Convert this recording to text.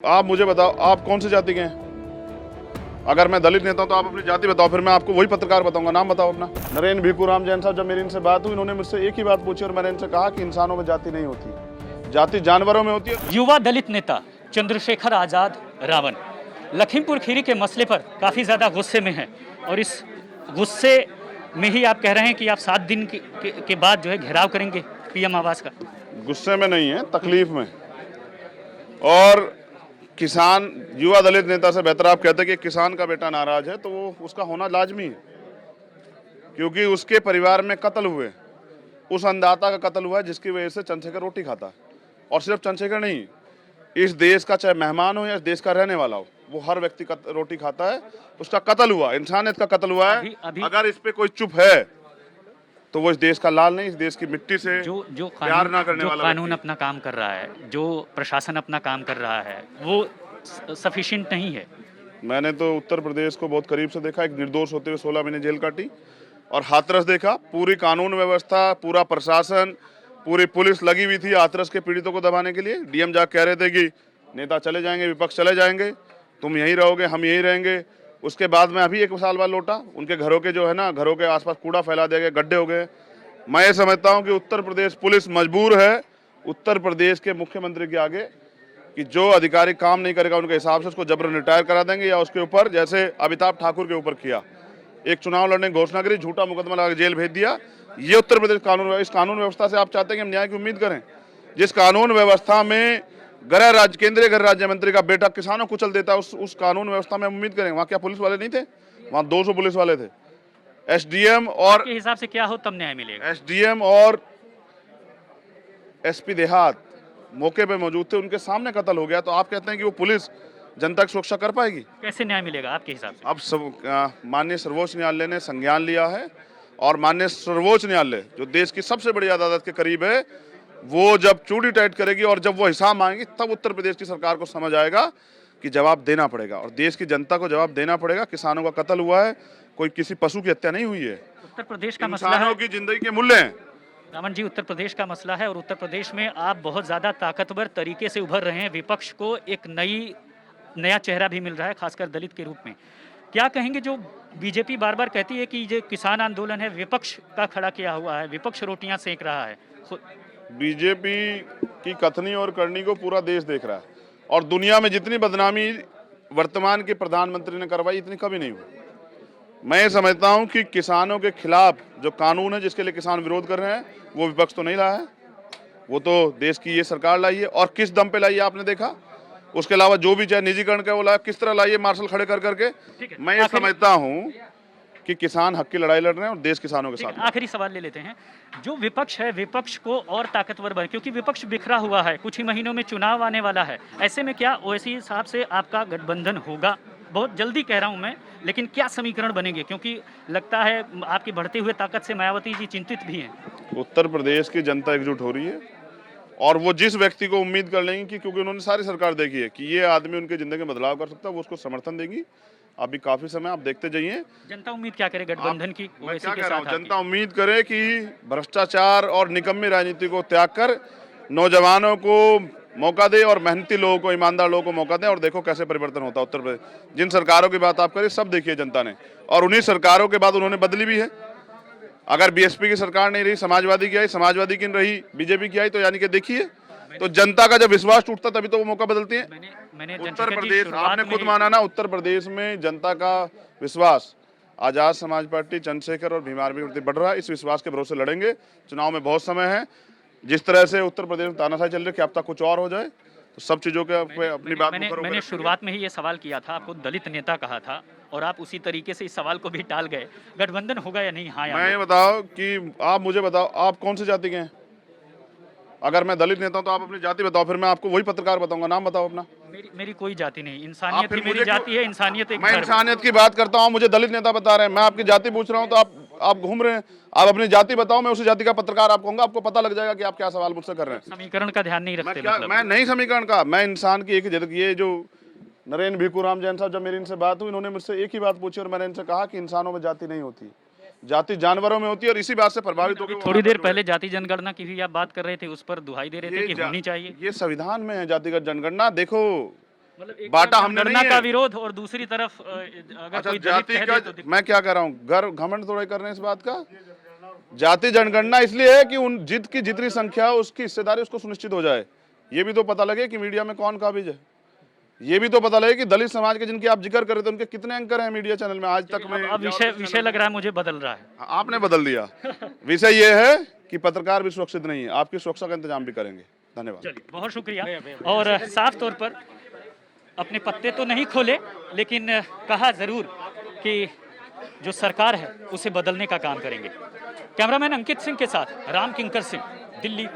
आप मुझे बताओ, आप कौन सी जाति के हैं? अगर मैं दलित नेता हूं तो आप अपनी जाति बताओ, फिर मैं आपको वही पत्रकार बताऊंगा। नाम बताओ अपना। नरेंद्र भीखूराम जैन साहब, जब मेरी इनसे बात हुई, इन्होंने मुझसे एक ही बात पूछी और मैंने इनसे कहा कि इंसानों में जाति नहीं होती, जाति जानवरों में होती है। युवा दलित नेता चंद्रशेखर आजाद रावण लखीमपुर खीरी के मसले पर काफ़ी ज़्यादा गुस्से में हैं और इस गुस्से में ही आप कह रहे हैं कि आप 7 दिन के बाद जो है घेराव करेंगे पीएम आवास का। गुस्से में नहीं है, तकलीफ में। और किसान, युवा दलित नेता से बेहतर आप कहते हैं कि किसान का बेटा नाराज है तो वो उसका होना लाजमी है, क्योंकि उसके परिवार में कत्ल हुए, उस अन्नदाता का कत्ल हुआ है जिसकी वजह से चंद्रशेखर रोटी खाता है। और सिर्फ चंद्रशेखर नहीं, इस देश का चाहे मेहमान हो या इस देश का रहने वाला हो, वो हर व्यक्ति रोटी खाता है। उसका कत्ल हुआ, इंसानियत का कत्ल हुआ है। अगर इस पे कोई चुप है तो वो इस देश का लाल नहीं, इस देश की मिट्टी से जो प्यार ना करने वाला कानून अपना काम कर रहा है, जो प्रशासन अपना काम कर रहा है, वो सफिशिएंट नहीं है। मैंने तो उत्तर प्रदेश को बहुत करीब से देखा, एक निर्दोष होते हुए 16 महीने जेल काटी, और हाथरस देखा। पूरी कानून व्यवस्था, पूरा प्रशासन, पूरी पुलिस लगी हुई थी हाथरस के पीड़ितों को दबाने के लिए। डीएम जाके कह रहे थे कि नेता चले जाएंगे, विपक्ष चले जाएंगे, तुम यहीं रहोगे, हम यहीं रहेंगे। उसके बाद में अभी 1 साल बाद लौटा, उनके घरों के जो है ना, घरों के आसपास कूड़ा फैला दिया गया, गड्ढे हो गए। मैं ये समझता हूँ कि उत्तर प्रदेश पुलिस मजबूर है उत्तर प्रदेश के मुख्यमंत्री के आगे कि जो अधिकारी काम नहीं करेगा उनके हिसाब से उसको जबरन रिटायर करा देंगे, या उसके ऊपर जैसे अमिताभ ठाकुर के ऊपर किया, एक चुनाव लड़ने की घोषणा करी, झूठा मुकदमा लगा जेल भेज दिया। ये उत्तर प्रदेश कानून, इस कानून व्यवस्था से आप चाहते हैं कि हम न्याय की उम्मीद करें? जिस कानून व्यवस्था में केंद्रीय गृह राज्य मंत्री का बेटा किसानों को कुचल देता है, उस कानून व्यवस्था में हम उम्मीद करें? वहाँ क्या पुलिस वाले नहीं थे? वहाँ 200 पुलिस वाले थे। एसडीएम और के हिसाब से क्या हो तब न्याय मिलेगा। एसडीएम और एसपी देहात मौके पे मौजूद थे, उनके सामने कत्ल हो गया, तो आप कहते हैं कि वो पुलिस जनता की सुरक्षा कर पाएगी? कैसे न्याय मिलेगा आपके हिसाब से? अब सब माननीय सर्वोच्च न्यायालय ने संज्ञान लिया है, और माननीय सर्वोच्च न्यायालय जो देश की सबसे बड़ी अदालत के करीब है, वो जब चूड़ी टाइट करेगी और जब वो हिसाब मांगेगी, तब उत्तर प्रदेश की सरकार को समझ आएगा कि जवाब देना पड़ेगा, और देश की जनता को जवाब देना पड़ेगा। किसानों का कत्ल हुआ है, कोई किसी पशु की हत्या नहीं हुई है। उत्तर प्रदेश का मसला है, इंसानों की जिंदगी के मूल्य हैं। रावण जी, उत्तर प्रदेश का मसला है और उत्तर प्रदेश में आप बहुत ज़्यादा ताकतवर तरीके से उभर रहे हैं। विपक्ष को एक नया चेहरा भी मिल रहा है, खासकर दलित के रूप में। क्या कहेंगे, जो बीजेपी बार बार कहती है कि ये किसान आंदोलन है, विपक्ष का खड़ा किया हुआ है, विपक्ष रोटियां सेक रहा है। बीजेपी की कथनी और करनी को पूरा देश देख रहा है, और दुनिया में जितनी बदनामी वर्तमान के प्रधानमंत्री ने करवाई, इतनी कभी नहीं हुई। मैं ये समझता हूं कि किसानों के खिलाफ जो कानून है, जिसके लिए किसान विरोध कर रहे हैं, वो विपक्ष तो नहीं लाया है, वो तो देश की ये सरकार लाई है। और किस दम पे लाई है आपने देखा? उसके अलावा जो भी चाहे निजीकरण का वो लाया, किस तरह लाई है, मार्शल खड़े कर करके। मैं ये समझता हूं कि किसान हक की लड़ाई लड़ रहे हैं और देश किसानों के साथ। आखिरी सवाल ले लेते हैं, जो विपक्ष है, विपक्ष को और ताकतवर बने, क्योंकि विपक्ष बिखरा हुआ है, कुछ ही महीनों में चुनाव आने वाला है। ऐसे में क्या ओवैसी साहब से आपका गठबंधन होगा? बहुत जल्दी कह रहा हूं मैं, लेकिन क्या समीकरण बनेंगे? क्योंकि लगता है आपकी बढ़ते हुए ताकत से मायावती जी चिंतित भी हैं। उत्तर प्रदेश की जनता एकजुट हो रही है, और वो जिस व्यक्ति को उम्मीद कर लेंगे कि क्योंकि उन्होंने सारी सरकार देखी है कि ये आदमी उनकी जिंदगी में बदलाव कर सकता है, वो उसको समर्थन देगी। अभी काफी समय आप देखते जाइए। जनता उम्मीद क्या करे गठबंधन की? मैं क्या कह रहा हूँ, जनता उम्मीद करे कि भ्रष्टाचार और निकम्मी राजनीति को त्याग कर नौजवानों को मौका दे, और मेहनती लोगों को, ईमानदार लोगों को मौका दें, और देखो कैसे परिवर्तन होता है उत्तर प्रदेश। जिन सरकारों की बात आप करें, सब देखिए जनता ने, और उन्हीं सरकारों के बाद उन्होंने बदली भी है। अगर बीएसपी की सरकार नहीं रही, समाजवादी की आई, समाजवादी की रही, बीजेपी की आई, तो यानी कि देखिए, तो जनता का जब विश्वास टूटता तभी तो वो मौका बदलती है। उत्तर प्रदेश, आपने खुद माना ना, उत्तर प्रदेश में जनता का विश्वास आजाद समाज पार्टी, चंद्रशेखर और भीम आर्मी के प्रति बढ़ रहा है। इस विश्वास के भरोसे लड़ेंगे। चुनाव में बहुत समय है। जिस तरह से उत्तर प्रदेश में तानाशाही चल रही है कि अब तक कुछ और हो जाए, तो सब चीजों के अपनी बात मैंने शुरुआत में ही ये सवाल किया था, आपको दलित नेता कहा था, और आप उसी तरीके से इस सवाल को भी टाल गए। गठबंधन होगा या नहीं? हाँ, मैं ये बताओ कि आप मुझे बताओ, आप कौन सी जाति के हैं? अगर मैं दलित नेता हूं तो आप अपनी जाति बताओ, फिर मैं आपको वही पत्रकार बताऊंगा। नाम बताओ अपना। मेरी कोई जाति नहीं, इंसानियत ही मेरी जाति है। इंसानियत एक, मैं इंसानियत की बात करता हूं, मुझे दलित नेता बता रहे हैं, मैं आपकी जाति पूछ रहा हूं, तो आप घूम रहे हैं। आप अपनी जाति बताओ, मैं उसी जाति का पत्रकार आप कहूंगा, आपको पता लग जाएगा कि आप क्या सवाल मुझसे कर रहे हैं। समीकरण का ध्यान नहीं रखते मतलब। मैं नहीं समीकरण का, मैं इंसान की एक, ये जो नरेंद्र भीखूराम जैन साहब, जब मेरी इनसे बात हुई, इन्होंने मुझसे एक ही बात पूछी और मैंने इनसे कहा कि इंसानों में जाति नहीं होती, जाति जानवरों में होती है। और इसी बात से प्रभावित होकर थोड़ी देर पहले जाति जनगणना की भी आप बात कर रहे थे, उस पर दुहाई दे रहे थे कि होनी चाहिए। ये संविधान में है जातिगत जनगणना। देखो, मतलब एक बांटा तरफ हमने जनगणना नहीं का है। विरोध और दूसरी तरफ अगर अच्छा, कोई दलित जाति कह का दे तो मैं क्या कह रहा हूँ, गर्व घमंड थोड़ा कर रहे हैं इस बात का। जाति जनगणना इसलिए है कि उन की जितनी संख्या है उसकी हिस्सेदारी उसको सुनिश्चित हो जाए। ये भी तो पता लगे कि मीडिया में कौन काबिज है। ये भी तो पता लगे कि दलित समाज के जिनकी आप जिक्र कर रहे थे उनके कितने एंकर हैं मीडिया चैनल में आज तक में। अब विषय लग रहा है मुझे बदल रहा है। आपने बदल दिया। विषय ये है कि पत्रकार भी सुरक्षित नहीं है, आपकी सुरक्षा का इंतजाम भी करेंगे। धन्यवाद। चलिए, बहुत शुक्रिया। और साफ तौर पर अपने पत्ते तो नहीं खोले, लेकिन कहा जरूर कि जो सरकार है उसे बदलने का काम करेंगे। कैमरामैन अंकित सिंह के साथ राम किंकर सिंह, दिल्ली।